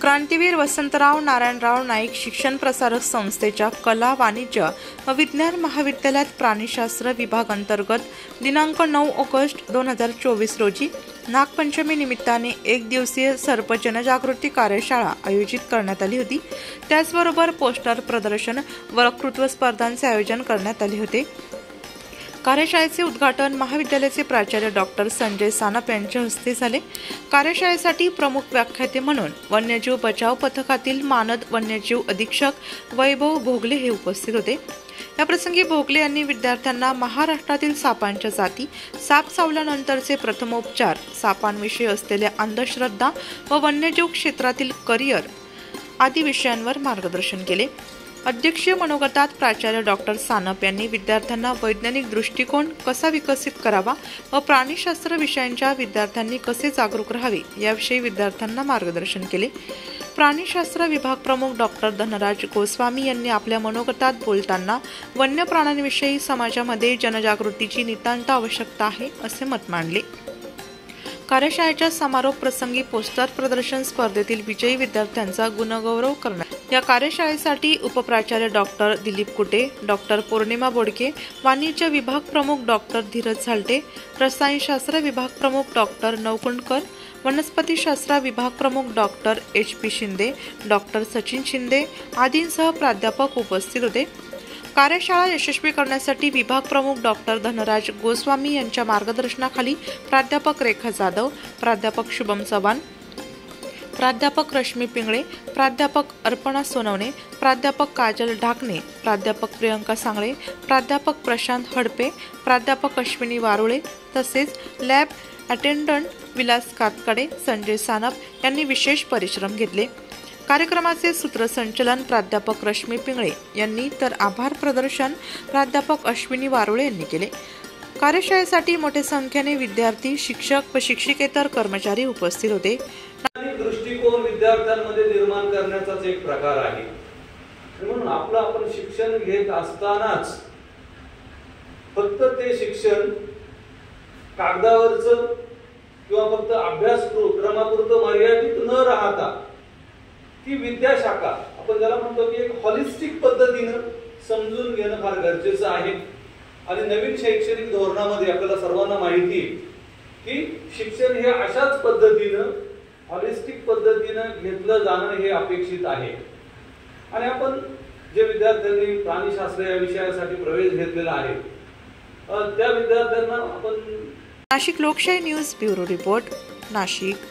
क्रांतीवीर वसंतराव नारायणराव नाईक शिक्षण प्रसारक संस्थेच्या कला, वाणिज्य व विज्ञान महाविद्यालयात प्राणीशास्त्र विभाग अंतर्गत दिनांक 9 ऑगस्ट 2024 रोजी नागपंचमी निमित्ताने एक दिवसीय सर्प जनजागृती कार्यशाळा आयोजित करण्यात आली होती। त्याचबरोबर पोस्टर प्रदर्शन व वक्तृत्व स्पर्धांचे आयोजन करण्यात आले होते। कार्यशाळेचे उद्घाटन महाविद्यालयाचे प्राचार्य डॉक्टर संजय सानप यांच्या हस्ते झाले। कार्यशाळेसाठी प्रमुख व्याख्याते म्हणून वन्यजीव बचाव पथकातील मानद वन्यजीव अधीक्षक वैभव भोगले हे उपस्थित होते। या प्रसंगी भोगले यांनी विद्यार्थ्यांना महाराष्ट्रातील सापांच्या जाती, साप चावल्यानंतरचे प्रथमोपचार, सापांविषयी असलेल्या अंधश्रद्धा व वन्यजीव क्षेत्रातील करिअर आदी विषयांवर मार्गदर्शन केले। अध्यक्षीय मनोगतात प्राचार्य डॉक्टर सानप यांनी विद्यार्थ्यांना वैज्ञानिक दृष्टिकोन कसा विकसित करावा व प्राणीशास्त्र विषयांच्या विद्यार्थ्यांनी कसे जागरूक राहावे याविषयी विद्यार्थ्यांना मार्गदर्शन केले। प्राणीशास्त्र विभाग प्रमुख डॉक्टर धनराज गोस्वामी यांनी आपल्या मनोगतात बोलताना वन्य प्राण्यांविषयी समाजामध्ये जनजागृतीची नितांत आवश्यकता आहे असे मत मांडले। कार्यशाळेच्या समारोप प्रसंगी पोस्टर प्रदर्शन स्पर्धेतील विजयी विद्यार्थ्यांचा गुणगौरव करण्यात। या कार्यशाळेसाठी उपप्राचार्य डॉक्टर दिलीप कुटे, डॉक्टर पौर्णिमा बोडके, वाणिज्य विभाग प्रमुख डॉक्टर धीरज झालटे, रसायनशास्त्र विभाग प्रमुख डॉक्टर नवकुंडकर, वनस्पतीशास्त्र विभाग प्रमुख doctor HP Shinde, doctor Sachin Shinde आदींसह प्राध्यापक उपस्थित होते। कार्यशाळा यशस्वी करण्यासाठी विभाग प्रमुख डॉक्टर धनराज गोस्वामी यांच्या मार्गदर्शनाखाली प्राध्यापक रेखा जाधव, प्राध्यापक शुभम चव्हाण, प्राध्यापक रश्मी पिंगळे, प्राध्यापक अर्पणा सोनवणे, प्राध्यापक काजल ढाकणे, प्राध्यापक प्रियंका सांगळे, प्राध्यापक प्रशांत हडपे, प्राध्यापक अश्विनी वारुळे तसेच लॅब अटेंडंट विलास कातकडे, संजय सानप यांनी विशेष परिश्रम घेतले। कार्यक्रमाचे सूत्रसंचालन प्राध्यापक रश्मी पिंगळे यांनी तर आभार प्रदर्शन प्राध्यापक अश्विनी वारुळे यांनी केले। कार्यशाळेसाठी मोठ्या संख्येने विद्यार्थी, शिक्षक व शिक्षकेतर कर्मचारी उपस्थित होते। दृष्टिकोन विद्यार्थ्यांमध्ये निर्माण करण्याचाच एक प्रकार आहे। म्हणून आपण शिक्षण घेत असतानाच फक्त ते शिक्षण कागदावरचं किंवा फक्त अभ्यासक्रमापुरतं मर्यादित न राहता ती विद्याशाखा आपण ज्याला म्हणतो की एक हॉलिस्टिक पद्धतीनं समजून घेणं फार गरजेचं आहे। आणि नवीन शैक्षणिक धोरणामध्ये आपल्याला सर्वांना माहिती आहे की शिक्षण हे अशाच पद्धतीनं हॉलिस्टिक पद्धतीनं घेतलं जाणं हे अपेक्षित आहे। आणि आपण जे विद्यार्थ्यांनी प्राणीशास्त्र या विषयासाठी प्रवेश घेतलेला आहे त्या विद्यार्थ्यांना आपण नाशिक लोकशाही न्यूज ब्युरो रिपोर्ट, नाशिक।